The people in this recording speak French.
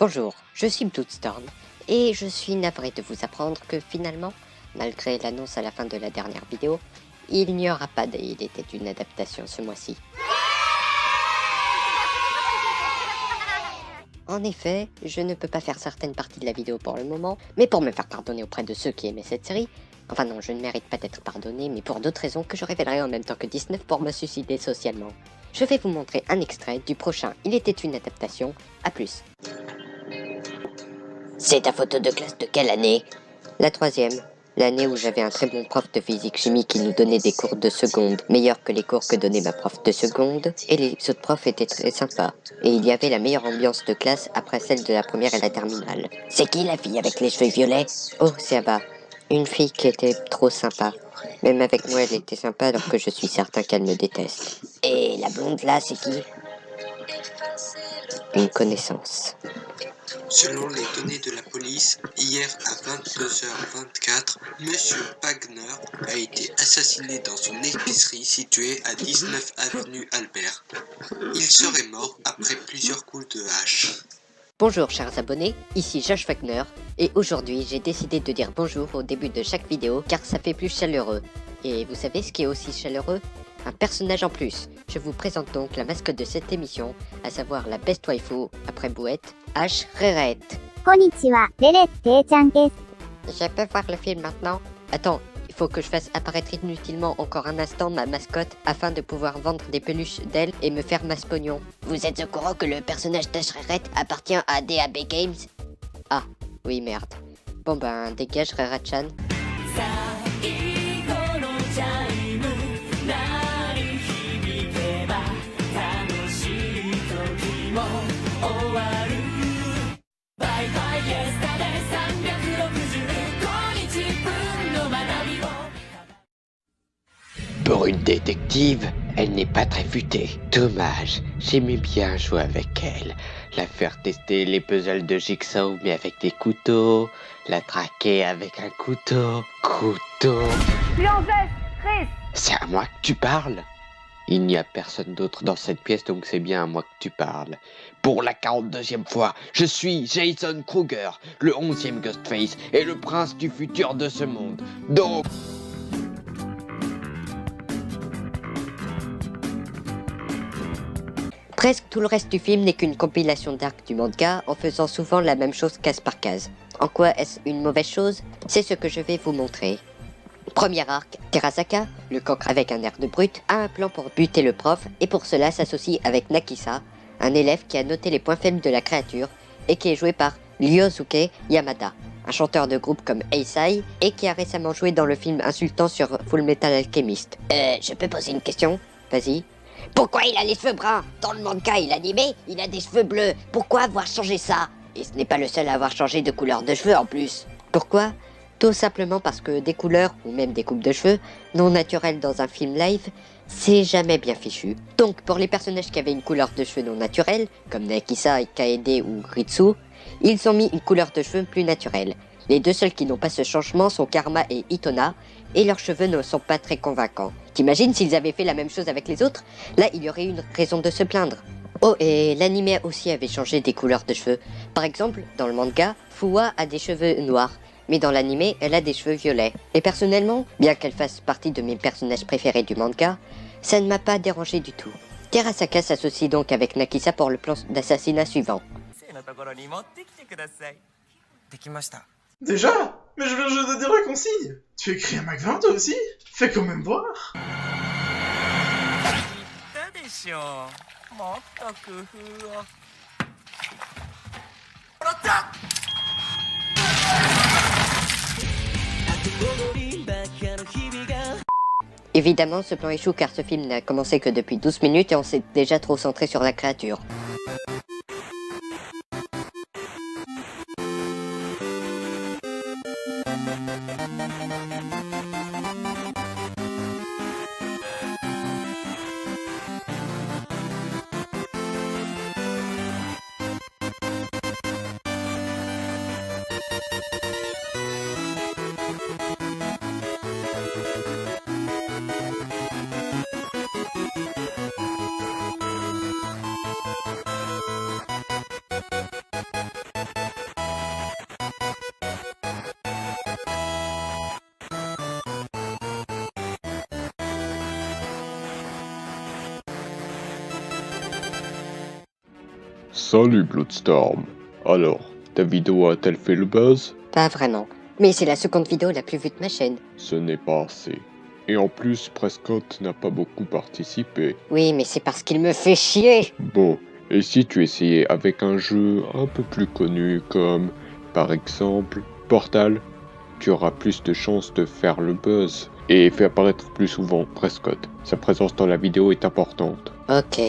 Bonjour, je suis Bloodstorm et je suis navré de vous apprendre que finalement, malgré l'annonce à la fin de la dernière vidéo, il n'y aura pas de Il était une adaptation ce mois-ci. En effet, je ne peux pas faire certaines parties de la vidéo pour le moment, mais pour me faire pardonner auprès de ceux qui aimaient cette série, enfin non, je ne mérite pas d'être pardonné, mais pour d'autres raisons que je révélerai en même temps que 19 pour me suicider socialement. Je vais vous montrer un extrait du prochain Il était une adaptation, à plus. C'est ta photo de classe de quelle année? La 3e. L'année où j'avais un très bon prof de physique-chimie qui nous donnait des cours de seconde, meilleurs que les cours que donnait ma prof de seconde, et les autres profs étaient très sympas. Et il y avait la meilleure ambiance de classe après celle de la première et la terminale. C'est qui la fille avec les cheveux violets? Oh, c'est Abba. Une fille qui était trop sympa. Même avec moi, elle était sympa alors que je suis certain qu'elle me déteste. Et la blonde là, c'est qui? Une connaissance. Selon les données de la police, hier à 22h24, Monsieur Wagner a été assassiné dans son épicerie située à 19 avenue Albert. Il serait mort après plusieurs coups de hache. Bonjour chers abonnés, ici Josh Wagner, et aujourd'hui j'ai décidé de dire bonjour au début de chaque vidéo car ça fait plus chaleureux. Et vous savez ce qui est aussi chaleureux? Un personnage en plus. Je vous présente donc la mascotte de cette émission, à savoir la best waifu, après bouette, Ash Rerette. Konnichiwa, Rerette Chan desu. Je peux voir le film maintenant? Attends, il faut que je fasse apparaître inutilement encore un instant ma mascotte afin de pouvoir vendre des peluches d'elle et me faire masse pognon. Vous êtes au courant que le personnage d'Ash Rerette appartient à DAB Games? Ah, oui merde. Bon ben, dégage Rerette-chan. Pour une détective, elle n'est pas très futée. Dommage, j'aimais bien jouer avec elle. La faire tester les puzzles de Jigsaw mais avec des couteaux. La traquer avec un couteau. C'est à moi que tu parles? Il n'y a personne d'autre dans cette pièce donc c'est bien à moi que tu parles. Pour la 42e fois, je suis Jason Kruger, le 11e Ghostface et le prince du futur de ce monde. Donc... Presque tout le reste du film n'est qu'une compilation d'arcs du manga en faisant souvent la même chose case par case. En quoi est-ce une mauvaise chose? C'est ce que je vais vous montrer. Premier arc, Terasaka, le cancre avec un air de brute, a un plan pour buter le prof et pour cela s'associe avec Nakisa, un élève qui a noté les points faibles de la créature et qui est joué par Ryosuke Yamada, un chanteur de groupe comme Eisai et qui a récemment joué dans le film insultant sur Full Metal Alchemist. Je peux poser une question? Vas-y. Pourquoi il a les cheveux bruns? Dans le manga il animé, il a des cheveux bleus. Pourquoi avoir changé ça? Et ce n'est pas le seul à avoir changé de couleur de cheveux en plus. Pourquoi? Tout simplement parce que des couleurs, ou même des coupes de cheveux, non naturelles dans un film live, c'est jamais bien fichu. Donc pour les personnages qui avaient une couleur de cheveux non naturelle, comme Nakisa, Kaede ou Ritsu, ils ont mis une couleur de cheveux plus naturelle. Les deux seuls qui n'ont pas ce changement sont Karma et Itona, et leurs cheveux ne sont pas très convaincants. T'imagines s'ils avaient fait la même chose avec les autres? Là, il y aurait une raison de se plaindre. Oh, et l'anime aussi avait changé des couleurs de cheveux. Par exemple, dans le manga, Fuwa a des cheveux noirs, mais dans l'anime, elle a des cheveux violets. Et personnellement, bien qu'elle fasse partie de mes personnages préférés du manga, ça ne m'a pas dérangé du tout. Terasaka s'associe donc avec Nakisa pour le plan d'assassinat suivant. Déjà? Mais je viens juste de dire la consigne. Tu écris un Mac 20 toi aussi? Fais quand même voir. Évidemment, ce plan échoue car ce film n'a commencé que depuis 12 minutes et on s'est déjà trop centré sur la créature. Salut Bloodstorm. Alors, ta vidéo a-t-elle fait le buzz? Pas vraiment. Mais c'est la seconde vidéo la plus vue de ma chaîne. Ce n'est pas assez. Et en plus, Prescott n'a pas beaucoup participé. Oui, mais c'est parce qu'il me fait chier. Bon, et si tu essayais avec un jeu un peu plus connu comme, par exemple, Portal, tu auras plus de chances de faire le buzz et faire apparaître plus souvent Prescott. Sa présence dans la vidéo est importante. Ok.